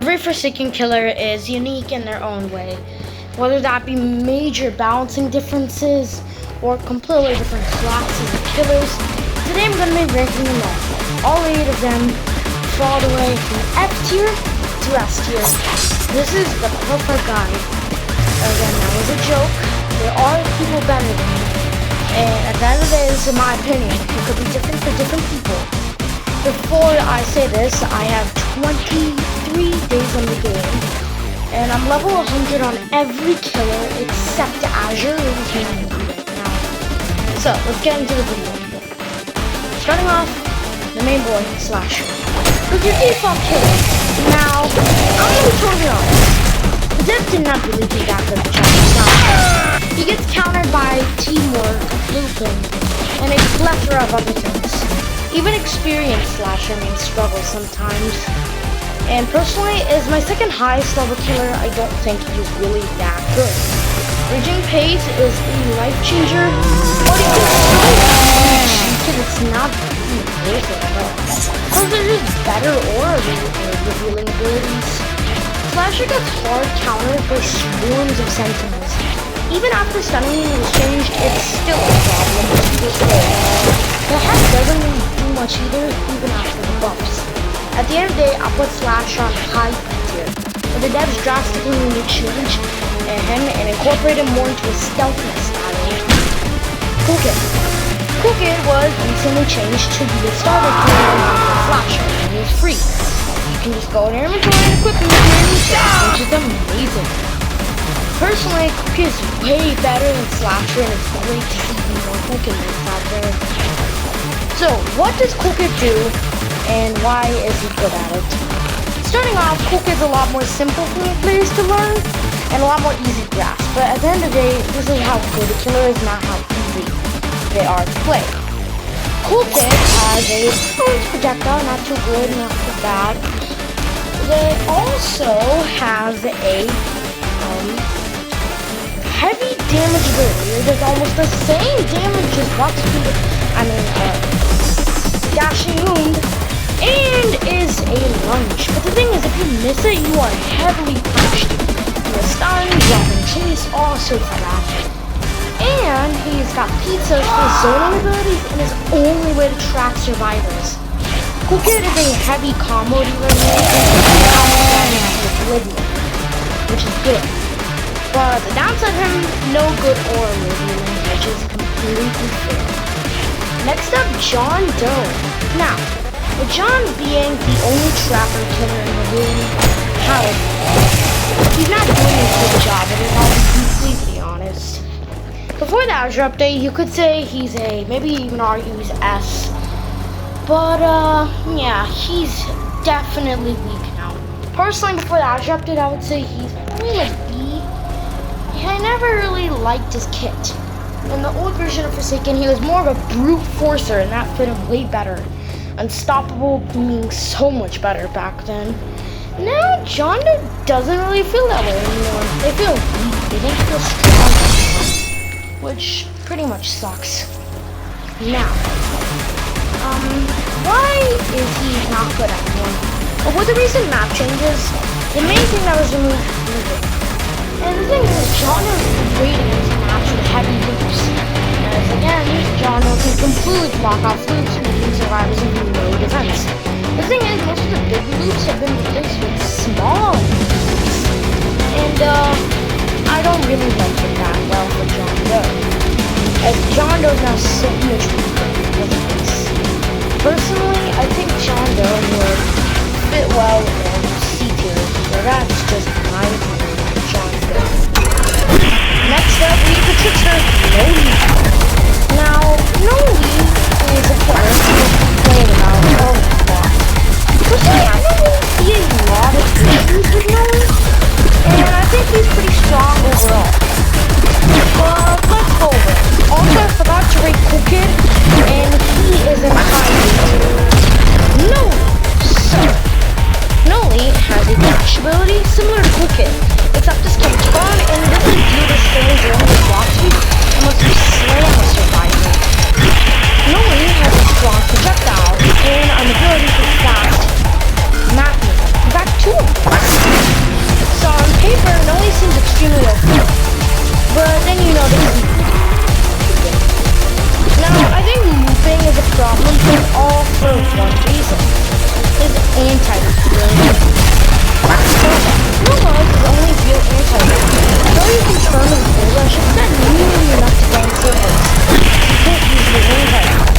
Every Forsaken killer is unique in their own way, whether that be major balancing differences or completely different classes of killers. Today I'm going to be ranking them all 8 of them, all the way from F tier to S tier. This is the perfect guide. Again, that was a joke. There are people better than me, and at the end of the day, this is my opinion. It could be different for different people. Before I say this, I have 23 days on the game, and I'm level 100 on every killer except Azure, who is right now. So, let's get into the video. Starting off, the main boy, Slasher. With your default killer. Now, I'm gonna be totally honest. The dev did not really do that good of a job. He gets countered by teamwork, looping, and a plethora of other things. Even experienced Slasher may struggle sometimes. And personally, as my second highest level killer, I don't think he's really that good. Bridging pace is a life changer, but it is so cheap and it's not really worth it at all. Plus, there's just better aura revealing abilities. Slasher gets hard countered by swarms of sentinels. Even after stunning was changed, it's still a problem to this day. The heck doesn't really do much either, even after the buffs. At the end of the day, I'll put Slasher on high tier, but the devs drastically need to change him and incorporate him more into a stealthiness style. Cool Kid. Cool Kid was recently changed to be a starter killer for Slasher, and he was free. You can just go in your inventory and equip him with your new stuff, which is amazing. Personally, Cool Kid is way better than Slasher, and it's great to see more Cool Kid out there. So, what does Cool Kid do, and why is he good at it? Starting off, Cool Kid's a lot more simple for players to learn, and a lot more easy to grasp. But at the end of the day, this is how good a killer is, not how easy they are to play. Cool Kid has a projectile, not too good, not too bad. They also have a heavy damage ability. It does almost the same damage as Dashing Wound, and is a lunge. But the thing is, if you miss it, you are heavily punished. You're stunned, dropping chase, all sorts of that. And he's got pizzas for zoning abilities and his only way to track survivors. Cool Kid is a heavy combo dealer which is good. But the downside of him, no good aura revealing, which is completely fair. Next up, John Doe. Now, with John being the only trapper killer in the game, he's not doing a good job, and I'll be completely honest. Before the Azure update, you could say he's a, maybe even argue he's S. But, yeah, he's definitely weak now. Personally, before the Azure update, I would say he's probably like B. I never really liked his kit. In the old version of Forsaken, he was more of a brute forcer, and that fit him way better. Unstoppable being so much better back then. Now, John Doe doesn't really feel that way anymore. They feel weak, they don't feel strong anymore, which pretty much sucks. Now, why is he not good at one? Well, with the recent map changes, the main thing that was removed was moving. And the thing is, John Doe is great against maps with heavy loops. As again, John Doe can completely block off loops, making survivors with no defense. The thing is, most of the big loops have been replaced with small loops. And, I don't really like it that well for John Doe. As John Doe is now so much weaker because of this. Personally, I think John Doe would fit well in C tier, so that's just my opinion of John Doe. Next up, we have the trickster, Noli. Now, Noli is a killer who is playing about a lot. Personally, I don't really see a lot of issues with Noli, and I think he's pretty strong overall. But let's go over it. Also, I forgot to rate Cool Kid, and he is in high tier. Noli. So, Noli has a dash ability similar to Cool Kid, except this can turn and doesn't do the same during the block speed unless you slam a survivor. Noli has a strong projectile and an ability for fast map movement. In fact, two of them. problems, and all for one reason. His anti-real. Nova is his only real anti-real. Though you can turn his bullish, it's not nearly enough to gain circles. You can't use the anti-real.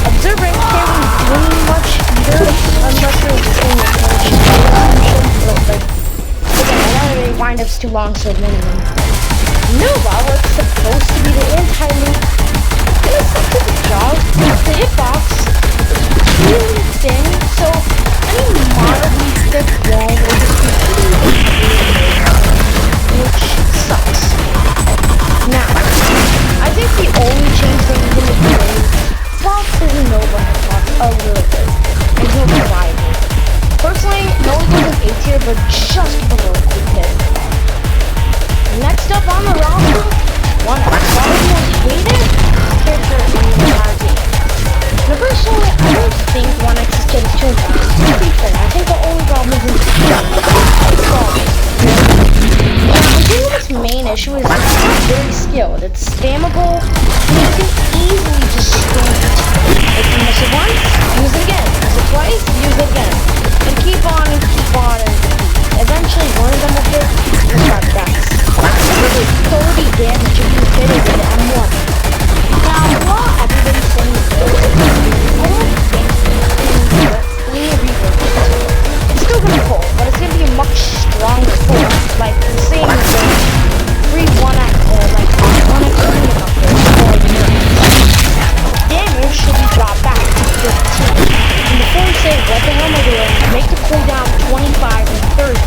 Observing can't really do much either, unless you're doing a connection. Again, I don't really wind up's too long, so minimum. Nova was supposed to be the anti-loop. It was up to the job. The hitbox is really thin, so any mildly thick wall will just be pretty which sucks. Now, I think the only change that we're going to do is swap the Nova hitbox a little bit, and he'll be viable. Personally, Nova goes in A tier, but just below quick hit. Next up on the roster, one of the most hated character in the magazine. Now personally, I don't think 1x's kid is too intense. To be fair, I think the only problem is in now, I think its main issue is it's not very skilled. It's spammable, and you can easily just spam it. If you miss it once, use it again. Miss it twice, use it again. And keep on and keep on and repeat. Eventually, one of them will hit, and start backs. This is 30 damage if you hit it with M1. Now, while everybody's saying it's good, I don't think it's still gonna pull, but it's gonna be a much stronger pull. Like the same as the 3-1x or like 1x or damage should be dropped back to 15. And before you say what the hell am I doing, make the cooldown 25 and 30.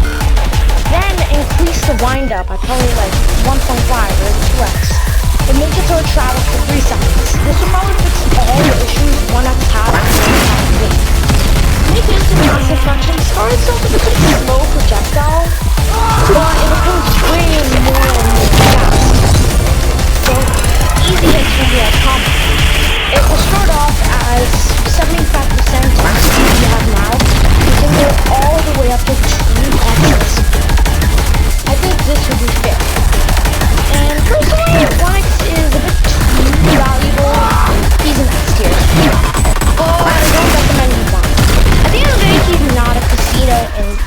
Then increase the wind up by probably like 1.5 or 2x. And make it so it travels for 3 seconds. This will probably fix all the issues 1x has and 1x has with. Make it into massive function. Starts off with a bit slow projectile, but it becomes way more and more fast. So easy hits will be a combo. It will start off as 75% of the speed you have now. You can go all the way up to 2x. I think this would be fair. And personally, 1x is a bit too valuable. He's an S tier. Oh, I don't recommend him one. At the end of the day, he's not a casino and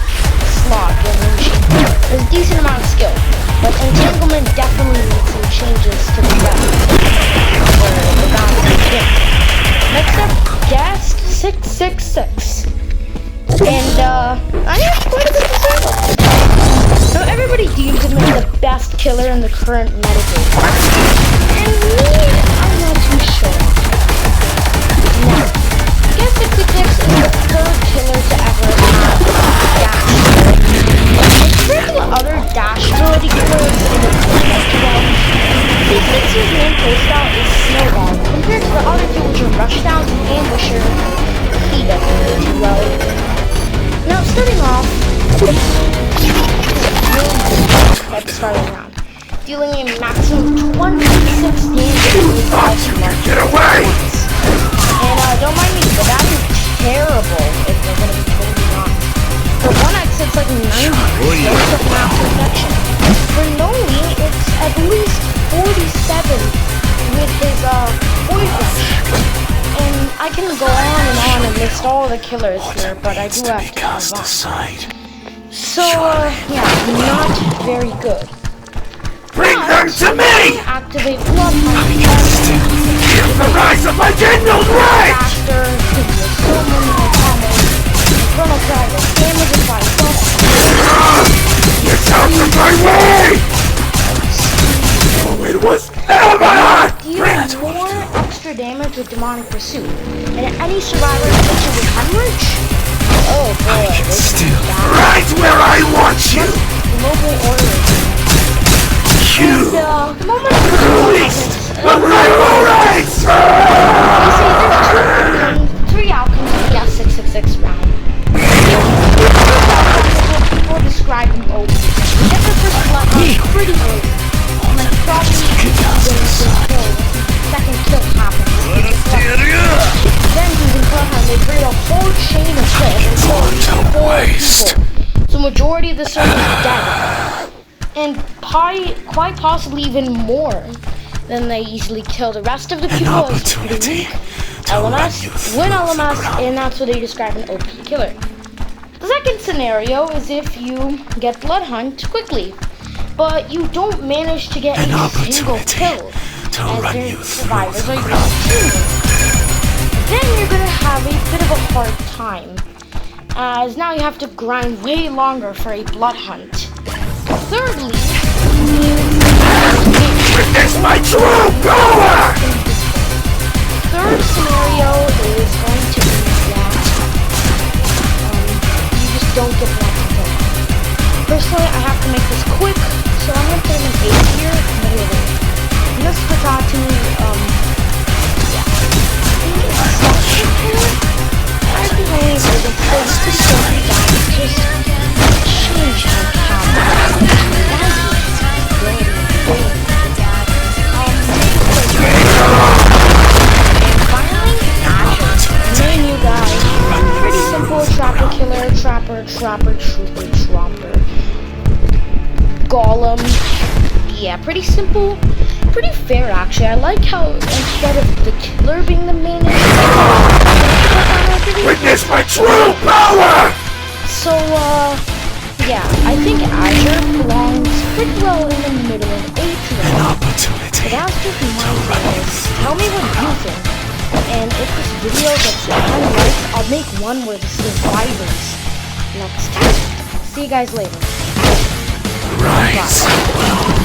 slot revolution. There's a decent amount of skill, but entanglement definitely needs some changes to the weapon. Or the balance of the game. Next up, Guest 666. And, I have quite a bit to say about this. Now, everybody deems him as the best killer in the current metagame. And me, I'm not too sure. Now, Guest 666 is the third killer to ever have dash ability. Compared to the other dash ability killers in the current 666's main playstyle is Snowball. Compared to the other two, which are Rushdown and Ambusher, he doesn't do too well. Now, starting off, at the start of the round, dealing a maximum 26 damage with Get away! And don't mind me, but that is terrible if we're gonna be totally honest. For 1x, it's like 90 of max protection. For Nomi, it's at least 47 with his point rush. And I can go on and list all the killers here, but I do have to move on. So, yeah, not very good. Bring them to me! Activate blood Give the rise of my general right! faster, so many more combos. Infernal Dragon, damage and fire, Get out of my way! Oh, it was never! deal more extra damage with Demonic Pursuit. And any survivor that hits you with Hemorrhage, oh boy, this is bad. Right where I want you! Global order. You! The moment Released the rival race! you see, there's 3 outcomes of Guest 666 round. People describe them open. You get the first blood pretty early. And then probably second kill happens. Then using Bloodhound, they create a whole chain of kills and kill 4 people. So majority of the server is dead. And quite possibly even more than they easily kill. The rest of the people Opportunity LMS, win LMS, and that's what they describe an OP killer. The second scenario is if you get Blood Hunt quickly, but you don't manage to get a single kill, as your survivors are using. Then you're gonna have a bit of a hard time, as now you have to grind way longer for a Blood Hunt. Thirdly, witness my true power! Third scenario is going to be that you just don't get lots of kills. Personally, I have to make this quick, so I'm going to put him in 8 here, middle. And this Patatu, yeah. It's not a killer. I think I need to get close to something guys. Just change my camera. Trapper, Golem. Yeah, pretty simple, pretty fair actually. I like how instead of the killer being the main witness my true power! So, yeah, I think Azure belongs pretty well in the middle of Atrium. An opportunity. But that's just my ideas. Tell me what you think. And if this video gets 10 likes, I'll make one where the survivors next time. See you guys later. Rise.